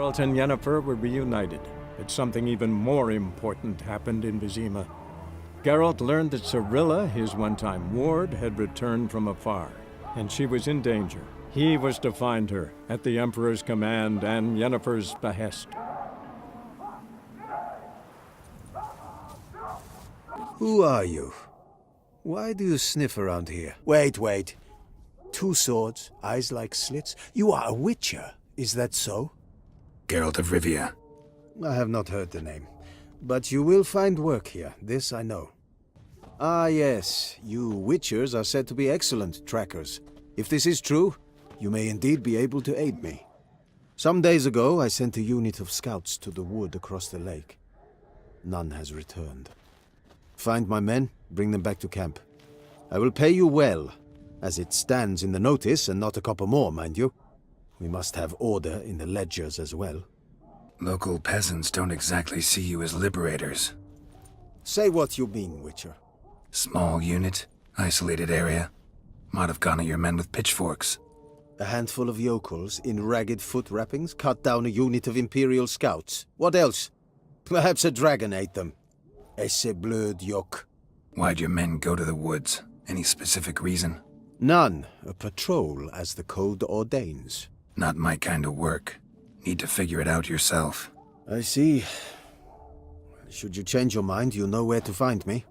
Geralt and Yennefer were reunited, but something even more important happened in Vizima. Geralt learned that Cirilla, his one-time ward, had returned from afar, and she was in danger. He was to find her, at the Emperor's command and Yennefer's behest. Who are you? Why do you sniff around here? Wait. 2 swords, eyes like slits. You are a witcher, is that so? Geralt of Rivia. I have not heard the name. But you will find work here, this I know. Ah yes, you witchers are said to be excellent trackers. If this is true, you may indeed be able to aid me. Some days ago, I sent a unit of scouts to the wood across the lake. None has returned. Find my men, bring them back to camp. I will pay you well, as it stands in the notice, and not a copper more, mind you. We must have order in the ledgers as well. Local peasants don't exactly see you as liberators. Say what you mean, Witcher. Small unit, isolated area. Might have gone at your men with pitchforks. A handful of yokels in ragged foot wrappings cut down a unit of Imperial scouts. What else? Perhaps a dragon ate them. Esse blöd yoke. Why'd your men go to the woods? Any specific reason? None. A patrol, as the code ordains. Not my kind of work. Need to figure it out yourself. I see. Should you change your mind, you know where to find me.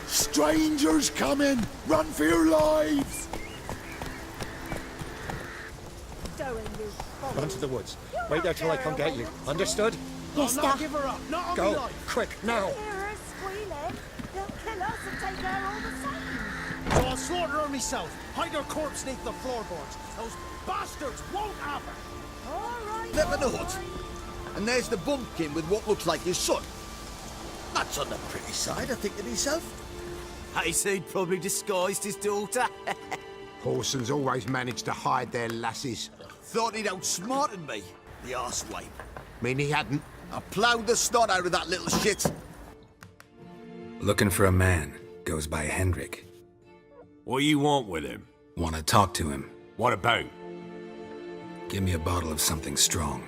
Strangers coming! Run for your lives! Run to the woods. Wait there till I come get you. Understood? Yes, Not Dad. give her up! Not on Go. me life! Quick, now! Hear her squealing. They'll kill us and take her all the same. So I'll slaughter her myself! Hide her corpse beneath the floorboards! Those bastards won't have her! All right. Never all knows. right. And there's the bumpkin with what looks like his son. That's on the pretty side, I think to myself. I say he'd probably disguised his daughter. Horsons always manage to hide their lasses. Thought he'd outsmarted me, the arsewipe. Mean he hadn't? I ploughed the snot out of that little shit. Looking for a man. Goes by Hendrik. What do you want with him? Want to talk to him. What about? Give me a bottle of something strong.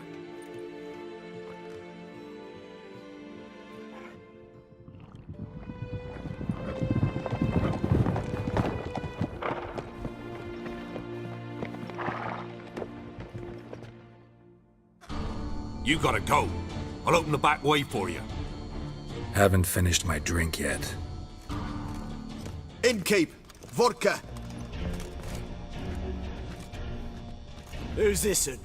You gotta go. I'll open the back way for you. Haven't finished my drink yet. Innkeep, vodka. Who's this'n?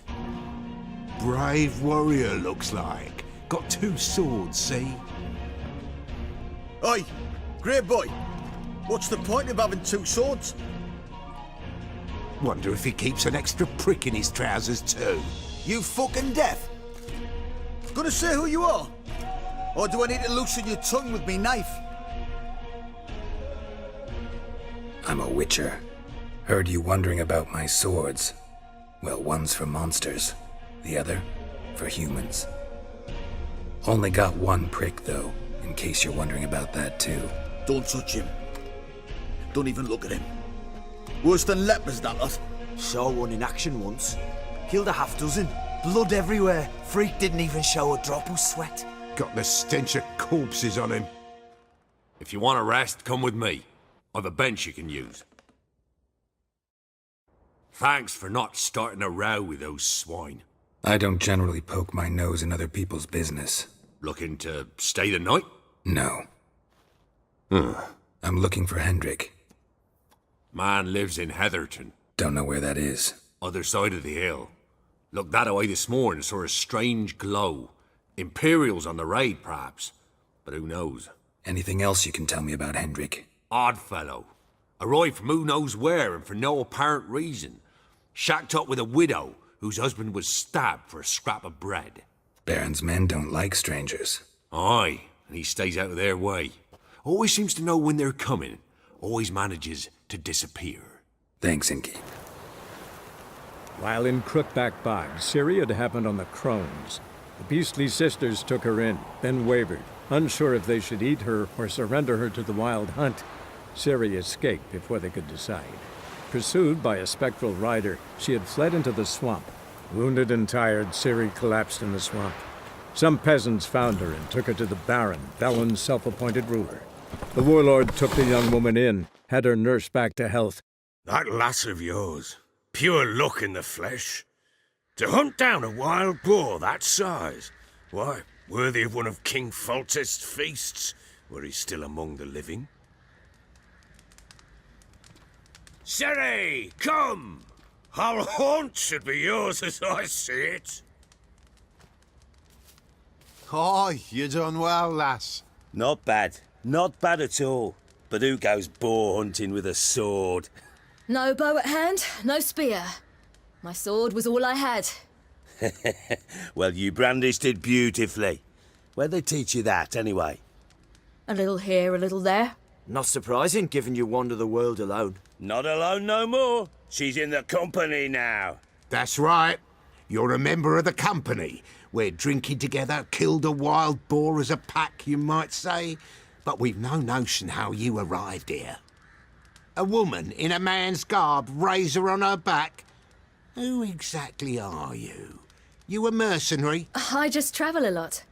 Brave warrior, looks like. Got 2 swords, see? Oi, Grey Boy. What's the point of having 2 swords? Wonder if he keeps an extra prick in his trousers, too. You fucking deaf? Gonna say who you are? Or do I need to loosen your tongue with me knife? I'm a witcher. Heard you wondering about my swords. Well, one's for monsters, the other for humans. Only got 1 prick, though, in case you're wondering about that, too. Don't touch him. Don't even look at him. Worse than lepers, that lot. Saw one in action once. Killed a half dozen. Blood everywhere. Freak didn't even show a drop of sweat. Got the stench of corpses on him. If you want a rest, come with me. I've a bench you can use. Thanks for not starting a row with those swine. I don't generally poke my nose in other people's business. Looking to stay the night? No. I'm looking for Hendrik. Man lives in Heatherton. Don't know where that is. Other side of the hill. Looked that away this morning, saw a strange glow. Imperials on the raid, perhaps. But who knows? Anything else you can tell me about Hendrik? Odd fellow. Arrived from who knows where and for no apparent reason. Shacked up with a widow whose husband was stabbed for a scrap of bread. Baron's men don't like strangers. Aye, and he stays out of their way. Always seems to know when they're coming. Always manages to disappear. Thanks, Inky. While in Crookback Bog, Ciri had happened on the Crones. The beastly sisters took her in, then wavered, unsure if they should eat her or surrender her to the Wild Hunt. Ciri escaped before they could decide. Pursued by a spectral rider, she had fled into the swamp. Wounded and tired, Ciri collapsed in the swamp. Some peasants found her and took her to the Baron, Belen's self-appointed ruler. The warlord took the young woman in, had her nursed back to health. That lass of yours, pure luck in the flesh. To hunt down a wild boar that size, why, worthy of one of King Foltest's feasts, were he still among the living. Ciri, come! Our haunt should be yours as I see it. Aye, you done well, lass. Not bad. Not bad at all. But who goes boar hunting with a sword? No bow at hand, no spear. My sword was all I had. Well, you brandished it beautifully. Where'd they teach you that, anyway? A little here, a little there. Not surprising, given you wander the world alone. Not alone no more. She's in the company now. That's right. You're a member of the company. We're drinking together, killed a wild boar as a pack, you might say. But we've no notion how you arrived here. A woman in a man's garb, razor on her back. Who exactly are you? You a mercenary? I just travel a lot.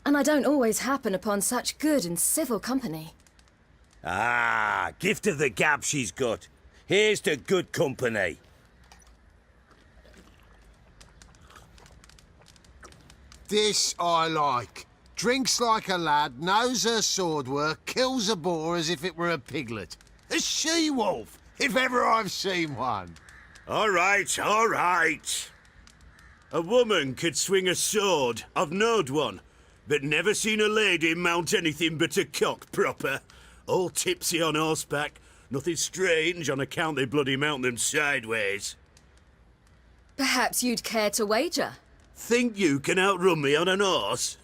And I don't always happen upon such good and civil company. Ah, gift of the gab she's got. Here's to good company. This I like. Drinks like a lad, knows her sword work, kills a boar as if it were a piglet. A she-wolf, if ever I've seen one. All right, all right. A woman could swing a sword. I've knowed one, but never seen a lady mount anything but a cock proper. All tipsy on horseback. Nothing strange on account they bloody mount them sideways. Perhaps you'd care to wager? Think you can outrun me on an horse?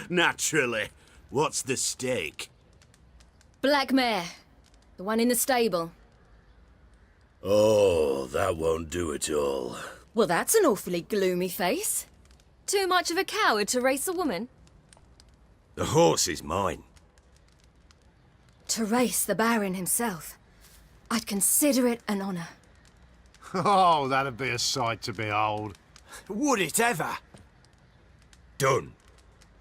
Naturally. What's the stake? Black mare. The one in the stable. Oh, that won't do it all. Well, that's an awfully gloomy face. Too much of a coward to race a woman? The horse is mine. Therese the Baron himself. I'd consider it an honor. Oh, that'd be a sight to behold. Would it ever? Done.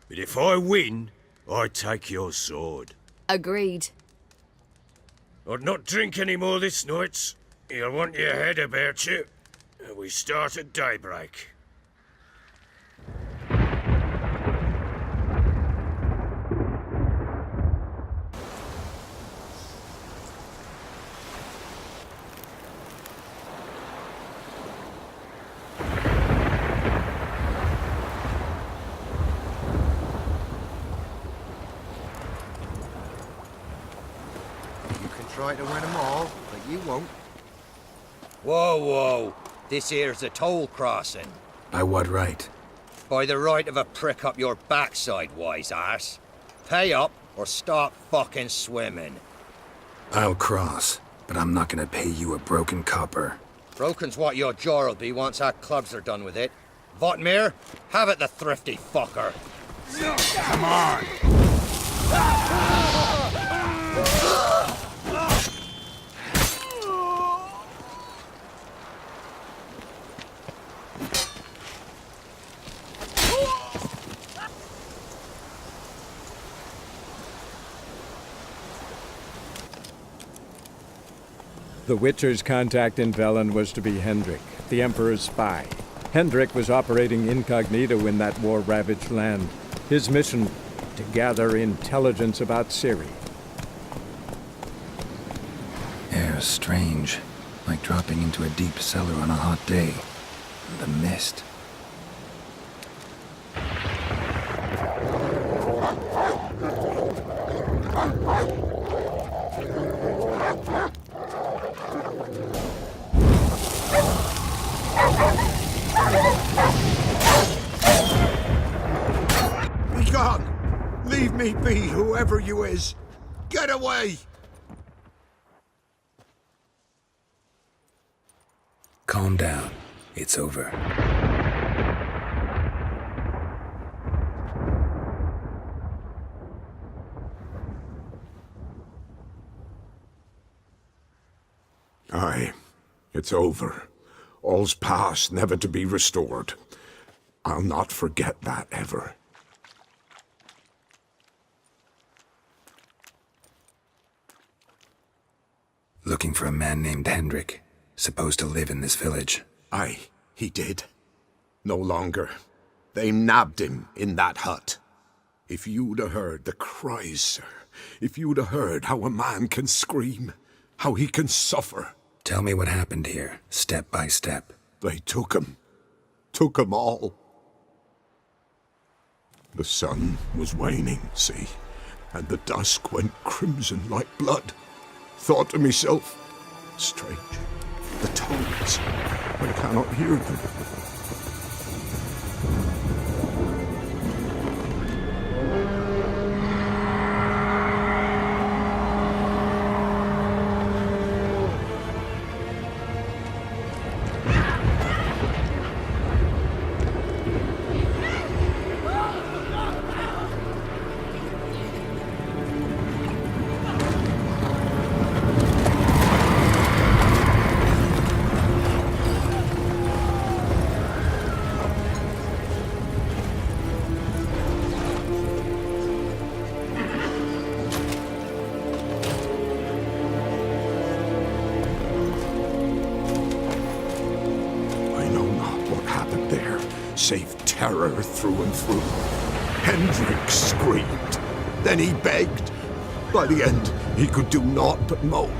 But if I win, I take your sword. Agreed. I'd not drink any more this night. You'll want your head about you. We start at daybreak. Try to win them all, but you won't. Whoa, whoa. This here's a toll crossing. By what right? By the right of a prick up your backside, wise ass. Pay up or stop fucking swimming. I'll cross, but I'm not gonna pay you a broken copper. Broken's what your jaw'll be once our clubs are done with it. Votmir, have it, the thrifty fucker. Come on! The Witcher's contact in Velen was to be Hendrik, the Emperor's spy. Hendrik was operating incognito in that war-ravaged land. His mission, to gather intelligence about Ciri. Air's strange, like dropping into a deep cellar on a hot day. The mist. Be gone! Leave me be, whoever you is! Get away! Calm down. It's over. Aye, it's over. All's past, never to be restored. I'll not forget that ever. Looking for a man named Hendrik, supposed to live in this village. Aye, he did. No longer. They nabbed him in that hut. If you'd have heard the cries, sir, if you'd have heard how a man can scream, how he can suffer. Tell me what happened here, step by step. They took him. Took 'em all. The sun was waning, see, and the dusk went crimson like blood. Thought to myself, strange, the tones, I cannot hear them. Save terror through and through. Hendrik screamed. Then he begged. By the end, he could do naught but moan.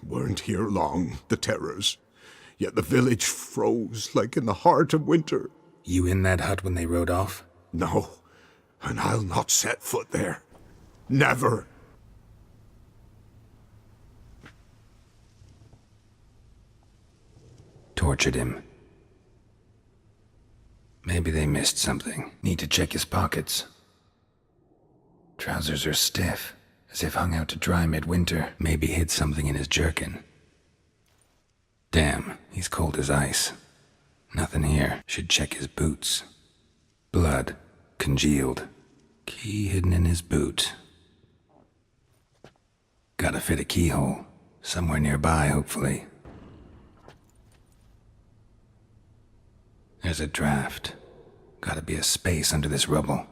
Weren't here long, the terrors. yet the village froze like in the heart of winter. You in that hut when they rode off? No, and I'll not set foot there. Never. Tortured him. Maybe they missed something. Need to check his pockets. Trousers are stiff, as if hung out to dry midwinter. Maybe hid something in his jerkin. Damn, he's cold as ice. Nothing here. Should check his boots. Blood. Congealed. Key hidden in his boot. Gotta fit a keyhole. Somewhere nearby, hopefully. There's a draft. Gotta be a space under this rubble.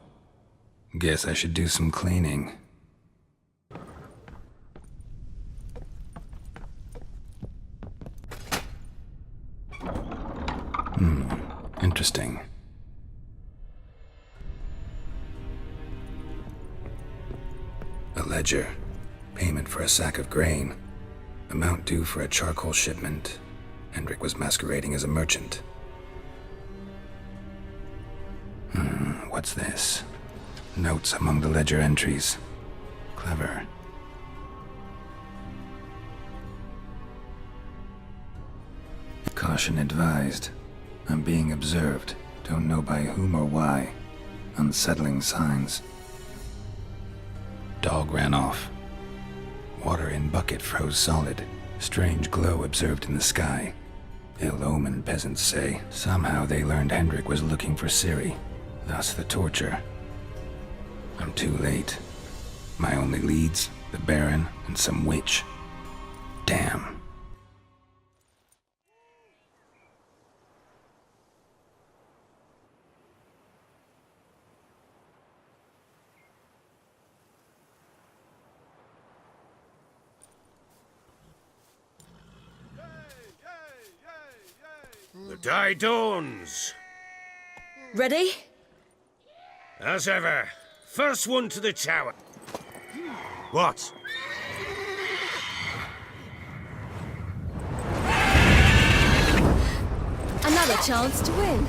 Guess I should do some cleaning. Interesting. A ledger. Payment for a sack of grain. Amount due for a charcoal shipment. Hendrik was masquerading as a merchant. What's this? Notes among the ledger entries. Clever. Caution advised. I'm being observed. Don't know by whom or why. Unsettling signs. Dog ran off. Water in bucket froze solid. Strange glow observed in the sky. Ill omen, peasants say. Somehow they learned Hendrik was looking for Ciri. Thus the torture. I'm too late. My only leads, the Baron and some witch. Damn. The day dawns. Ready? As ever. First one to the tower. What? Another chance to win.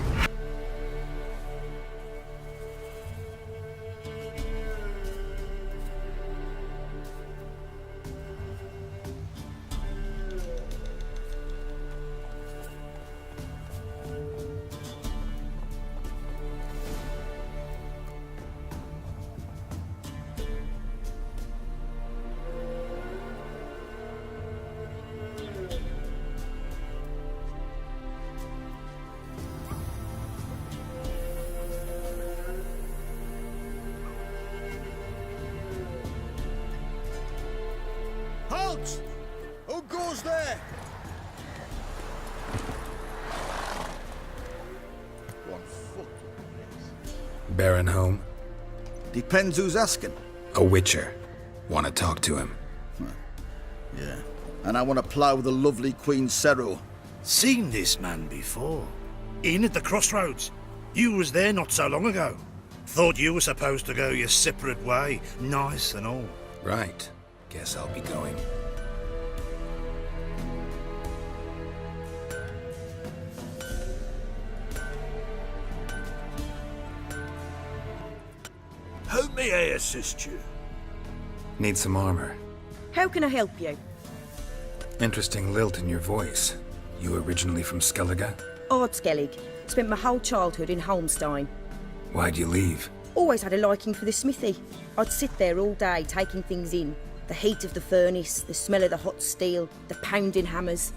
Halt! Who goes there? One foot. Baron home? Depends who's asking. A witcher. Want to talk to him. Yeah. And I want to plough with the lovely Queen Cero. Seen this man before. In at the crossroads. You was there not so long ago. Thought you were supposed to go your separate way, nice and all. Right. Guess I'll be going. How may I assist you? Need some armor. How can I help you? Interesting lilt in your voice. You originally from Skellige? Ardskellig. Spent my whole childhood in Holmstein. Why'd you leave? Always had a liking for the smithy. I'd sit there all day taking things in. The heat of the furnace, the smell of the hot steel, the pounding hammers.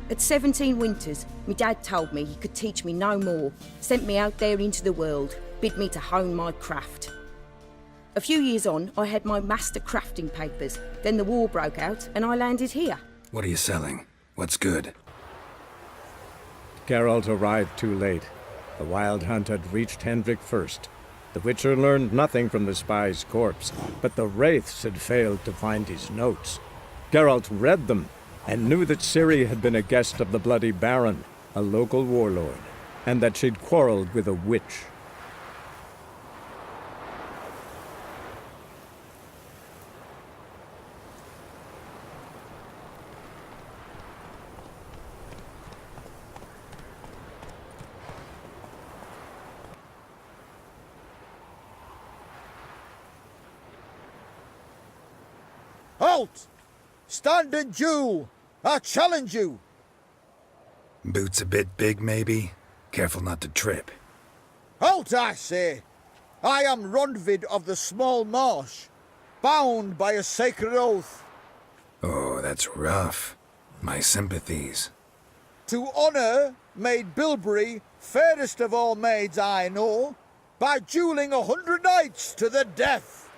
At 17 winters, my dad told me he could teach me no more. Sent me out there into the world, bid me to hone my craft. A few years on, I had my master crafting papers. Then the war broke out and I landed here. What are you selling? What's good? Geralt arrived too late. The Wild Hunt had reached Hendrik first. The Witcher learned nothing from the spy's corpse, but the Wraiths had failed to find his notes. Geralt read them and knew that Ciri had been a guest of the Bloody Baron, a local warlord, and that she'd quarreled with a witch. Halt! Stand and duel! I challenge you! Boots a bit big, maybe? Careful not to trip. Halt, I say! I am Rondvid of the Small Marsh, bound by a sacred oath. Oh, that's rough. My sympathies. To honour Maid Bilberry, fairest of all maids I know, by duelling 100 knights to the death.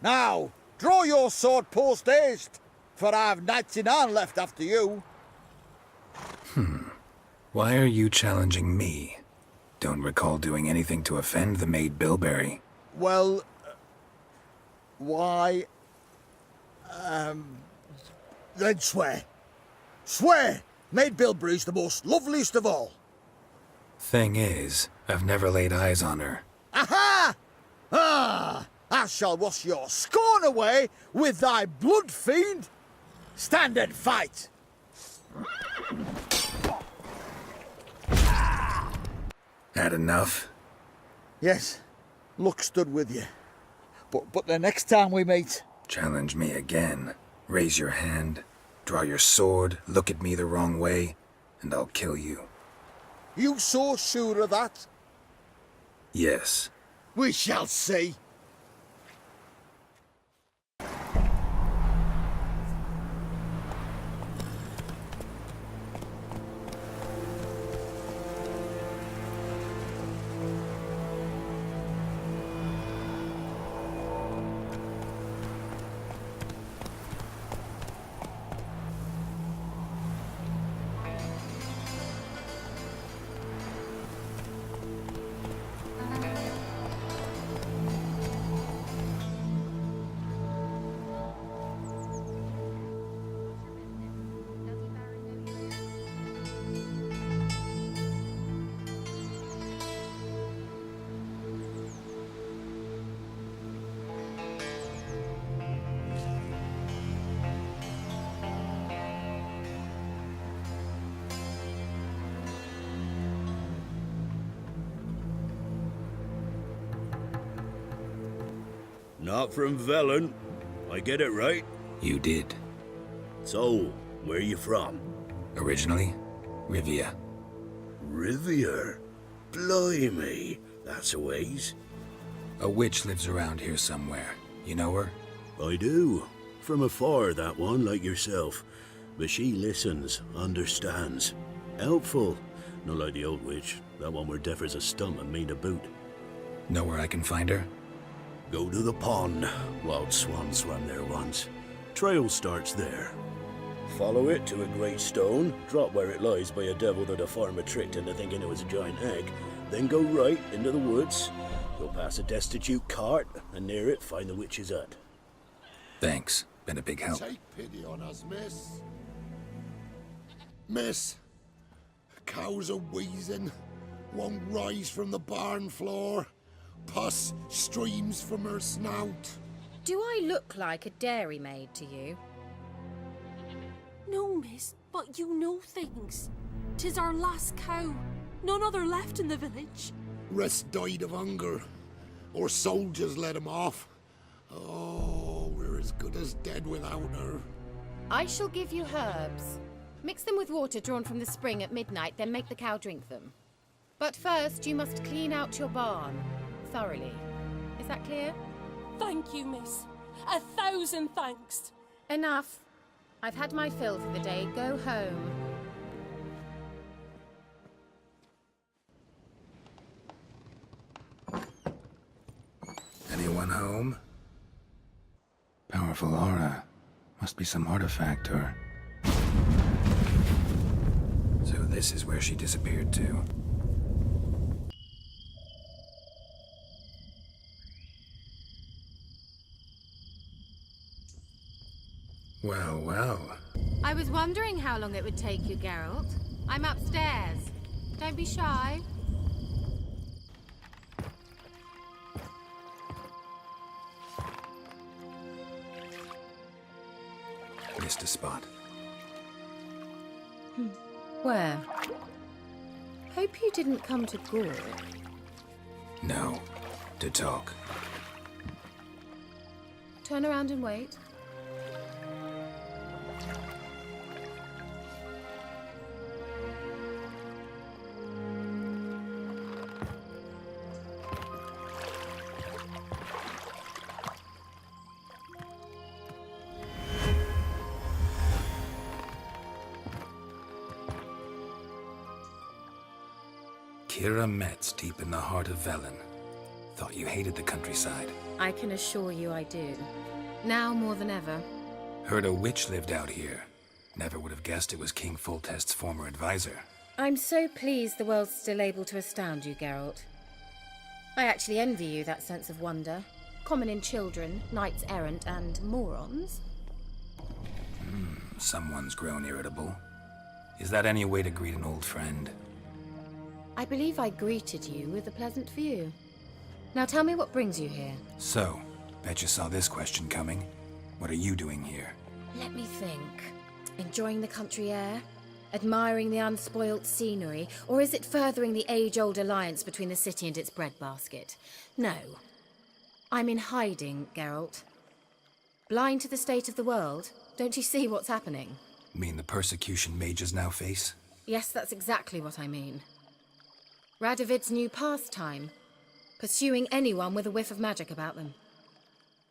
Now, draw your sword post haste, for I've 99 left after you. Why are you challenging me? Don't recall doing anything to offend the Maid Bilberry. Well, why? Then swear. Swear! Maid Bilberry's the most loveliest of all. Thing is, I've never laid eyes on her. Aha! Ah! I shall wash your scorn away with thy blood, fiend! Stand and fight! Had enough? Yes, luck stood with you. But the next time we meet... Challenge me again. Raise your hand, draw your sword, look at me the wrong way, and I'll kill you. You so sure of that? Yes. We shall see. Not from Velen. I get it right? You did. So, where you from? Originally, Rivia. Rivia? Blimey, that's a ways. A witch lives around here somewhere. You know her? I do. From afar, that one, like yourself. But she listens, understands. Helpful. Not like the old witch. That one were deaf as a stump and mean to boot. Know where I can find her? Go to the pond. Wild Swan swam there once. Trail starts there. Follow it to a great stone, drop where it lies by a devil that a farmer tricked into thinking it was a giant egg, then go right into the woods. Go past a destitute cart, and near it find the witch's hut. Thanks. Been a big help. Take pity on us, miss. Miss, cows are wheezing, won't rise from the barn floor. Pus streams from her snout. Do I look like a dairymaid to you? No, miss, but you know things. 'Tis our last cow. None other left in the village. Rest died of hunger. Or soldiers let him off. Oh, we're as good as dead without her. I shall give you herbs. Mix them with water drawn from the spring at midnight, then make the cow drink them. But first, you must clean out your barn. Thoroughly. Is that clear? Thank you, miss. 1,000 thanks. Enough. I've had my fill for the day. Go home. Anyone home? Powerful aura. Must be some artifact or... So this is where she disappeared to. Well, well. I was wondering how long it would take you, Geralt. I'm upstairs. Don't be shy. Missed a spot. Where? Hope you didn't come to Gore. No. To talk. Turn around and wait. Kira Metz, deep in the heart of Velen. Thought you hated the countryside. I can assure you I do. Now more than ever. Heard a witch lived out here. Never would have guessed it was King Foltest's former advisor. I'm so pleased the world's still able to astound you, Geralt. I actually envy you that sense of wonder. Common in children, knights errant, and morons. Someone's grown irritable. Is that any way to greet an old friend? I believe I greeted you with a pleasant view. Now tell me what brings you here. So, bet you saw this question coming. What are you doing here? Let me think. Enjoying the country air? Admiring the unspoilt scenery? Or is it furthering the age-old alliance between the city and its breadbasket? No. I'm in hiding, Geralt. Blind to the state of the world? Don't you see what's happening? Mean the persecution mages now face? Yes, that's exactly what I mean. Radovid's new pastime. Pursuing anyone with a whiff of magic about them.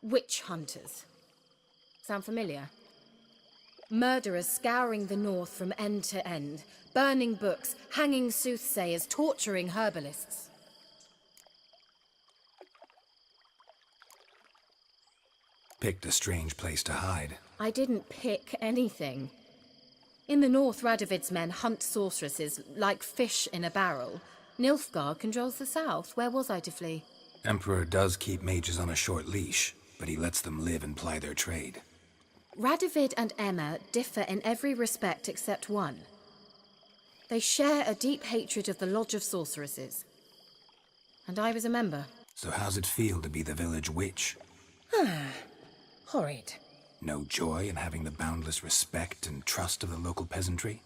Witch hunters. Sound familiar? Murderers scouring the north from end to end, burning books, hanging soothsayers, torturing herbalists. Picked a strange place to hide. I didn't pick anything. In the north, Radovid's men hunt sorceresses like fish in a barrel. Nilfgaard controls the south. Where was I to flee? Emperor does keep mages on a short leash, but he lets them live and ply their trade. Radovid and Emma differ in every respect except one. They share a deep hatred of the Lodge of Sorceresses. And I was a member. So how's it feel to be the village witch? Horrid. No joy in having the boundless respect and trust of the local peasantry?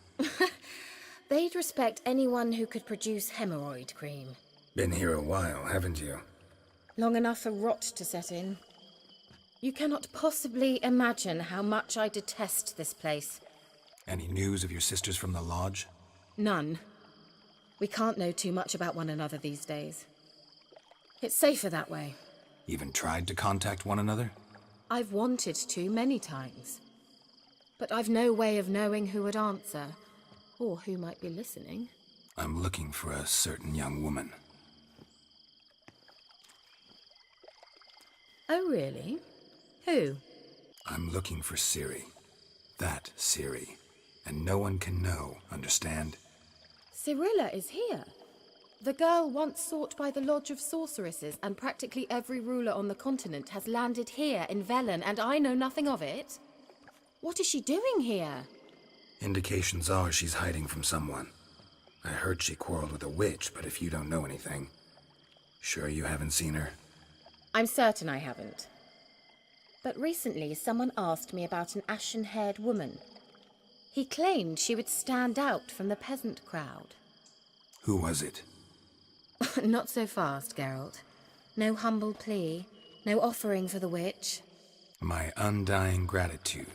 They'd respect anyone who could produce hemorrhoid cream. Been here a while, haven't you? Long enough for rot to set in. You cannot possibly imagine how much I detest this place. Any news of your sisters from the lodge? None. We can't know too much about one another these days. It's safer that way. Even tried to contact one another? I've wanted to many times. But I've no way of knowing who would answer, or who might be listening. I'm looking for a certain young woman. Oh, really? Who? I'm looking for Ciri. That Ciri. And no one can know, understand? Cirilla is here. The girl once sought by the Lodge of Sorceresses, and practically every ruler on the continent has landed here in Velen, and I know nothing of it. What is she doing here? Indications are she's hiding from someone. I heard she quarreled with a witch, but if you don't know anything, sure you haven't seen her? I'm certain I haven't. But recently someone asked me about an ashen-haired woman. He claimed she would stand out from the peasant crowd. Who was it? Not so fast, Geralt. No humble plea, no offering for the witch. My undying gratitude.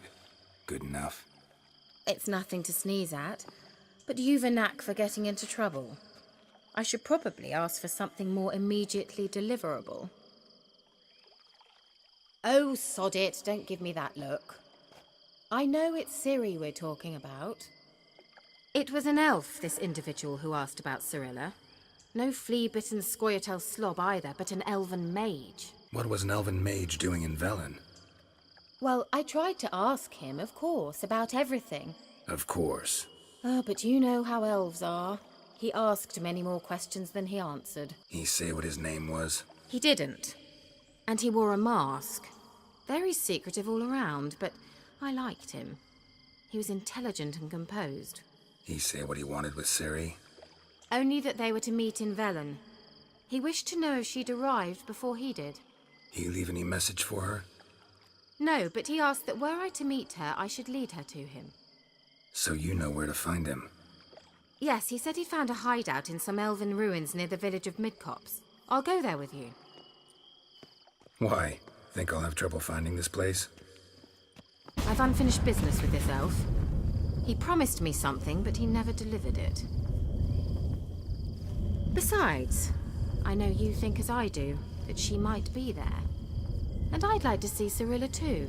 Good enough. It's nothing to sneeze at, but you've a knack for getting into trouble. I should probably ask for something more immediately deliverable. Oh, sod it, don't give me that look. I know it's Ciri we're talking about. It was an elf, this individual who asked about Cirilla. No flea-bitten Scoia'tael slob either, but an elven mage. What was an elven mage doing in Velen? Well, I tried to ask him, of course, about everything. Of course. Oh, but you know how elves are. He asked many more questions than he answered. He say what his name was? He didn't. And he wore a mask. Very secretive all around, but I liked him. He was intelligent and composed. He say what he wanted with Ciri? Only that they were to meet in Velen. He wished to know if she'd arrived before he did. He leave any message for her? No, but he asked that were I to meet her, I should lead her to him. So you know where to find him? Yes, he said he found a hideout in some elven ruins near the village of Midcopse. I'll go there with you. Why? Think I'll have trouble finding this place? I've unfinished business with this elf. He promised me something, but he never delivered it. Besides, I know you think as I do, that she might be there. And I'd like to see Cirilla too.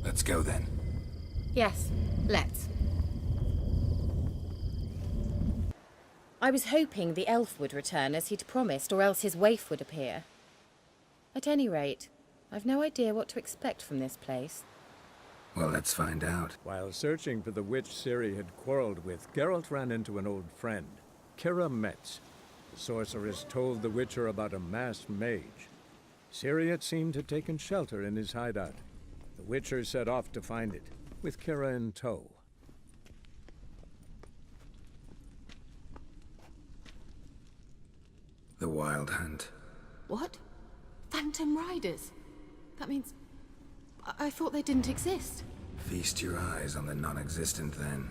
Let's go then. Yes, let's. I was hoping the elf would return as he'd promised, or else his waif would appear. At any rate, I've no idea what to expect from this place. Well, let's find out. While searching for the witch Ciri had quarreled with, Geralt ran into an old friend, Kira Metz. The sorceress told the Witcher about a masked mage. Ciri, it seemed, had taken shelter in his hideout. The Witcher set off to find it, with Kira in tow. The Wild Hunt. What? Phantom Riders? That means... I thought they didn't exist. Feast your eyes on the non-existent, then.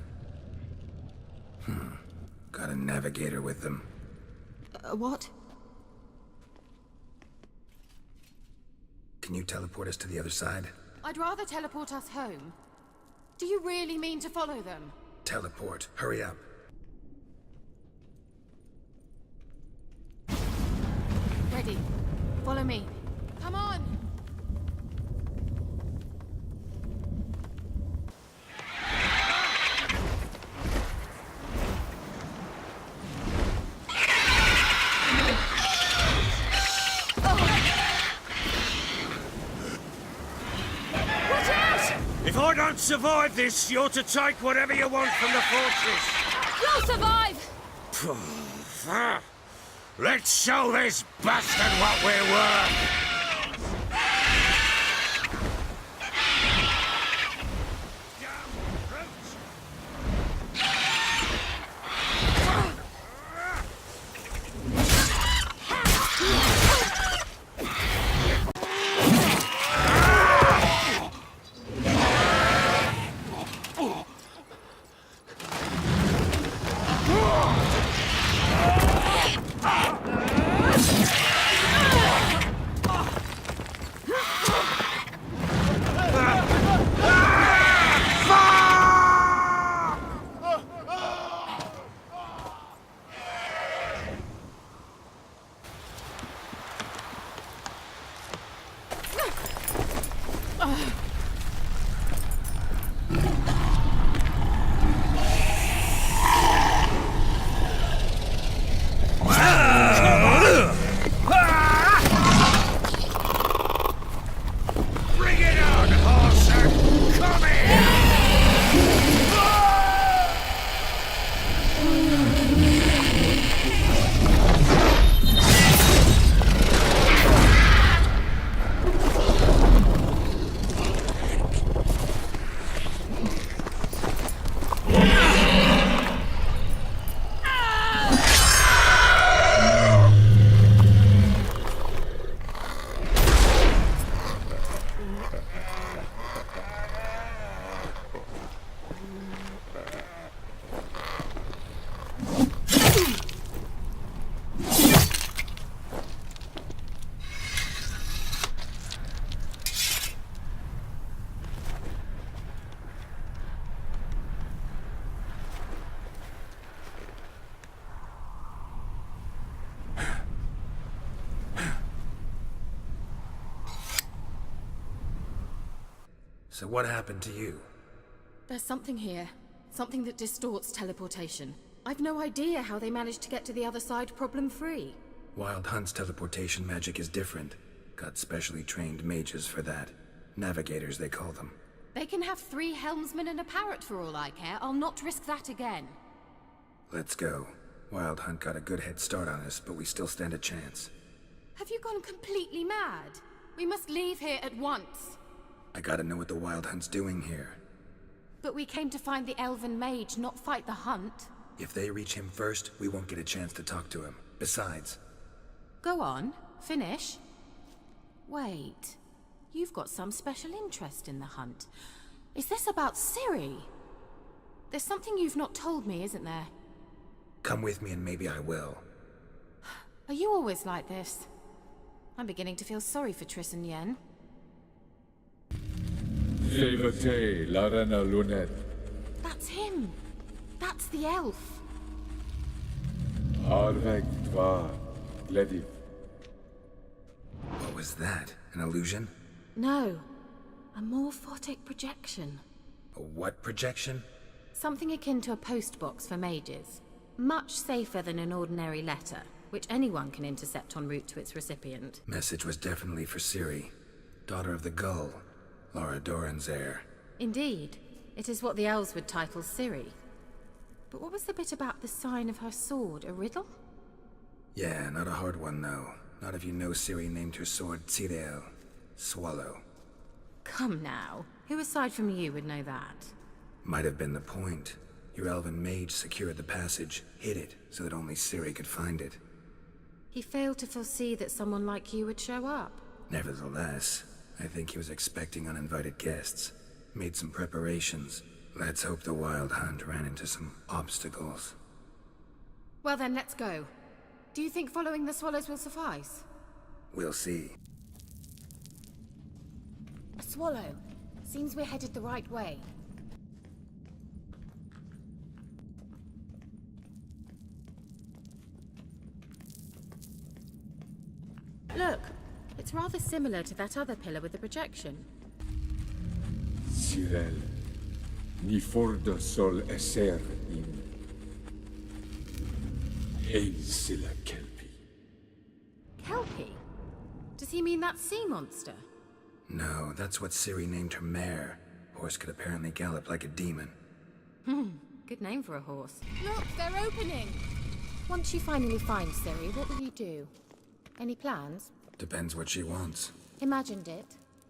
Got a navigator with them. What? Can you teleport us to the other side? I'd rather teleport us home. Do you really mean to follow them? Teleport. Hurry up. Ready. Follow me. Come on! If I don't survive this, you're to take whatever you want from the fortress. You'll survive! Let's show this bastard what we're worth! So what happened to you? There's something here. Something that distorts teleportation. I've no idea how they managed to get to the other side problem-free. Wild Hunt's teleportation magic is different. Got specially trained mages for that. Navigators, they call them. They can have 3 helmsmen and a parrot for all I care. I'll not risk that again. Let's go. Wild Hunt got a good head start on us, but we still stand a chance. Have you gone completely mad? We must leave here at once. I gotta know what the Wild Hunt's doing here. But we came to find the elven mage, not fight the hunt. If they reach him first, we won't get a chance to talk to him. Besides... Go on. Finish. Wait. You've got some special interest in the hunt. Is this about Ciri? There's something you've not told me, isn't there? Come with me and maybe I will. Are you always like this? I'm beginning to feel sorry for Triss and Yen. That's him. That's the elf. What was that? An illusion? No. A morphotic projection. A what projection? Something akin to a post box for mages. Much safer than an ordinary letter, which anyone can intercept en route to its recipient. Message was definitely for Ciri, daughter of the Gull, Laura Doran's heir. Indeed. It is what the elves would title Ciri. But what was the bit about the sign of her sword? A riddle? Yeah, not a hard one, though. Not if you know Ciri named her sword Cirel, Swallow. Come now. Who aside from you would know that? Might have been the point. Your elven mage secured the passage, hid it, so that only Ciri could find it. He failed to foresee that someone like you would show up. Nevertheless, I think he was expecting uninvited guests. Made some preparations. Let's hope the Wild Hunt ran into some obstacles. Well then, let's go. Do you think following the swallows will suffice? We'll see. A swallow. Seems we're headed the right way. Look, it's rather similar to that other pillar with the projection. Cirel, mi fordo sol esser in Hazel Kelpie. Kelpie? Does he mean that sea monster? No, that's what Ciri named her mare. Horse could apparently gallop like a demon. Good name for a horse. Look, they're opening! Once you finally find Ciri, what will you do? Any plans? Depends what she wants. Imagined it.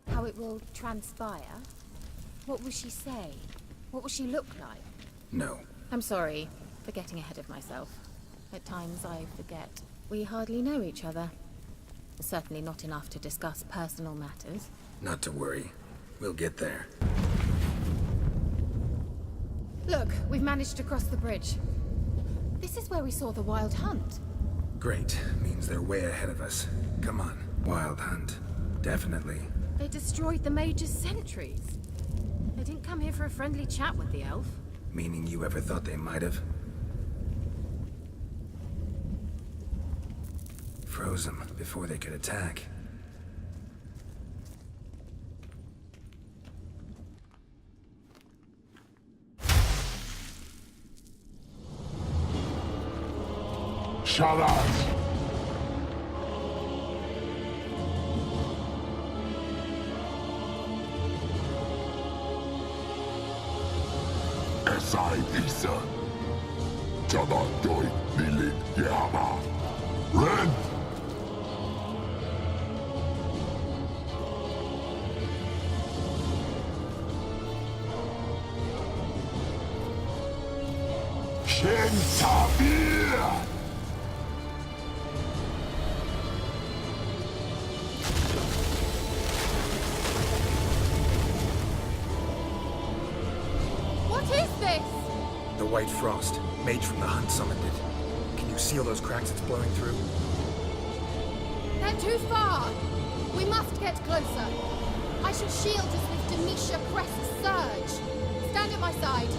How it will transpire. What will she say? What will she look like? No. I'm sorry for getting ahead of myself. At times I forget. We hardly know each other. Certainly not enough to discuss personal matters. Not to worry. We'll get there. Look, we've managed to cross the bridge. This is where we saw the Wild Hunt. Great. Means they're way ahead of us. Come on. Wild Hunt. Definitely. They destroyed the Mage's sentries. They didn't come here for a friendly chat with the elf. Meaning you ever thought they might have? Froze them before they could attack. Sharaz! Esai Isa. Jabba Doi Milik Yama. Ren! Shentabir! What is this? The White Frost. Mage from the Hunt summoned it. Can you seal those cracks it's blowing through? They're too far. We must get closer. I shall shield us with Denisha Crest's surge. Stand at my side.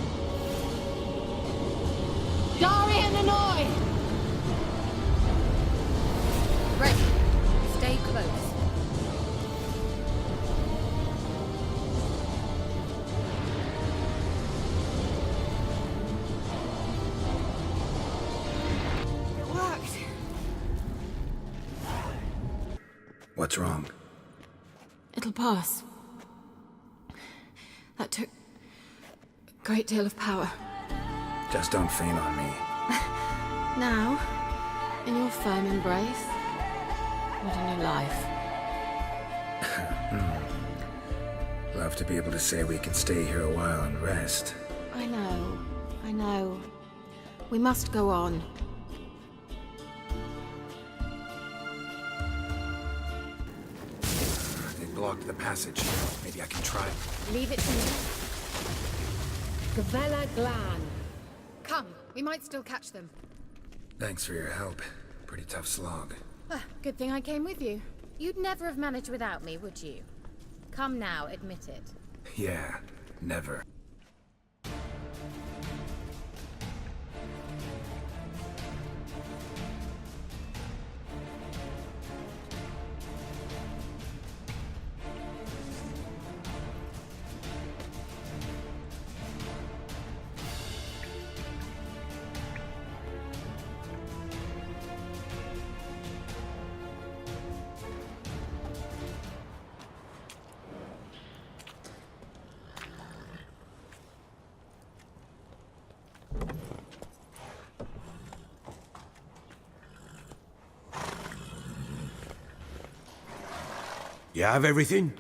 Darian Annoy! Ready. Stay close. It worked. What's wrong? It'll pass. That took a great deal of power. Just don't faint on me. Now, in your firm embrace, what a new life. Love to be able to say we can stay here a while and rest. I know. We must go on. They blocked the passage. Maybe I can try. Leave it to me. Gavella Glan. Come, we might still catch them. Thanks for your help. Pretty tough slog. Good thing I came with you. You'd never have managed without me, would you? Come now, admit it. Yeah, never. You have everything?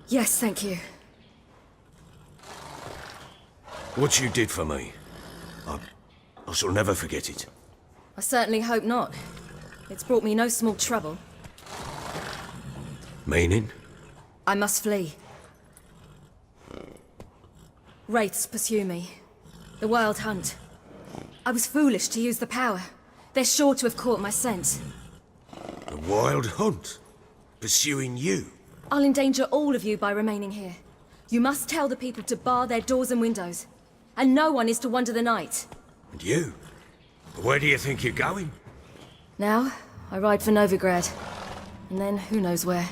Yes, thank you. What you did for me, I shall never forget it. I certainly hope not. It's brought me no small trouble. Meaning? I must flee. Wraiths pursue me. The Wild Hunt. I was foolish to use the power. They're sure to have caught my scent. The Wild Hunt? Pursuing you? I'll endanger all of you by remaining here. You must tell the people to bar their doors and windows. And no one is to wander the night. And you? Where do you think you're going? Now, I ride for Novigrad. And then, who knows where.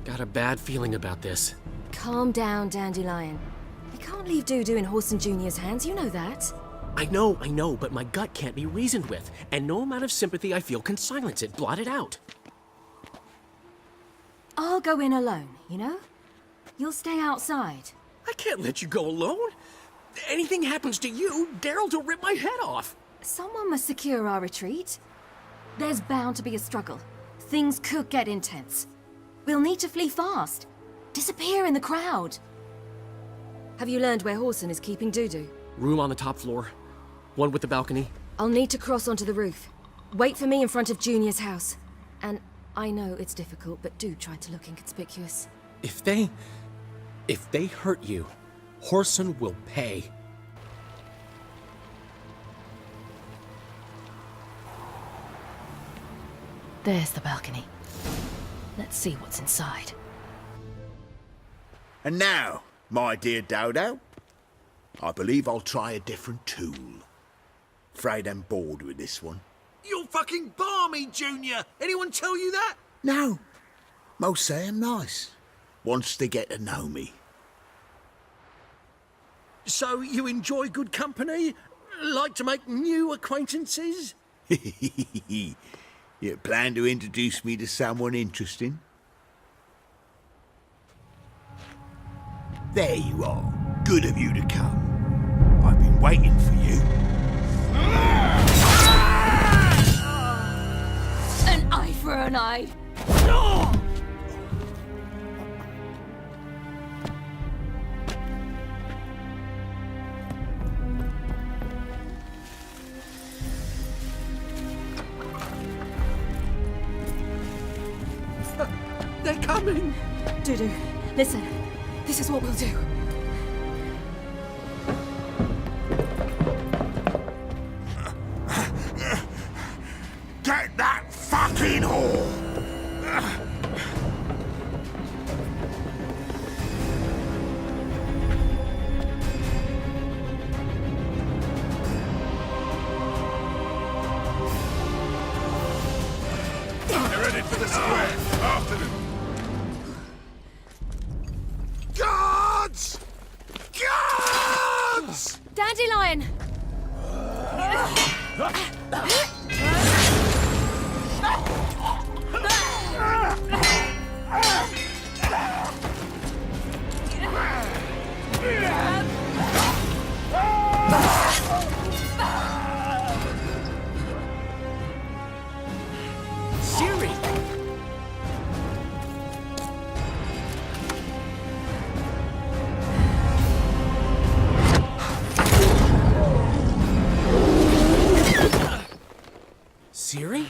Got a bad feeling about this. Calm down, Dandelion. We can't leave Dudu in Horson Jr.'s hands, you know that. I know, but my gut can't be reasoned with, and no amount of sympathy I feel can silence it, blot it out. I'll go in alone, you know? You'll stay outside. I can't let you go alone. Anything happens to you, Daryl will rip my head off. Someone must secure our retreat. There's bound to be a struggle. Things could get intense. We'll need to flee fast. Disappear in the crowd. Have you learned where Horson is keeping Dudu? Room on the top floor. One with the balcony. I'll need to cross onto the roof. Wait for me in front of Junior's house. And I know it's difficult, but do try to look inconspicuous. If they hurt you, Horson will pay. There's the balcony. Let's see what's inside. And now, my dear Dodo, I believe I'll try a different tool. Afraid I'm bored with this one. You're fucking balmy, Junior! Anyone tell you that? No. Most say I'm nice. Wants to get to know me. So you enjoy good company? Like to make new acquaintances? You plan to introduce me to someone interesting? There you are. Good of you to come. I've been waiting for you. An eye for an eye. They're coming! Dudu, listen. This is what we'll do. Get that fucking whore! Get ready for the square! After them! Guards! Guards! Dandelion! Siri! Ciri?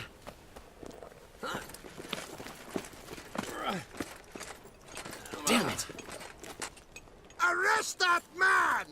Damn it! Arrest that man!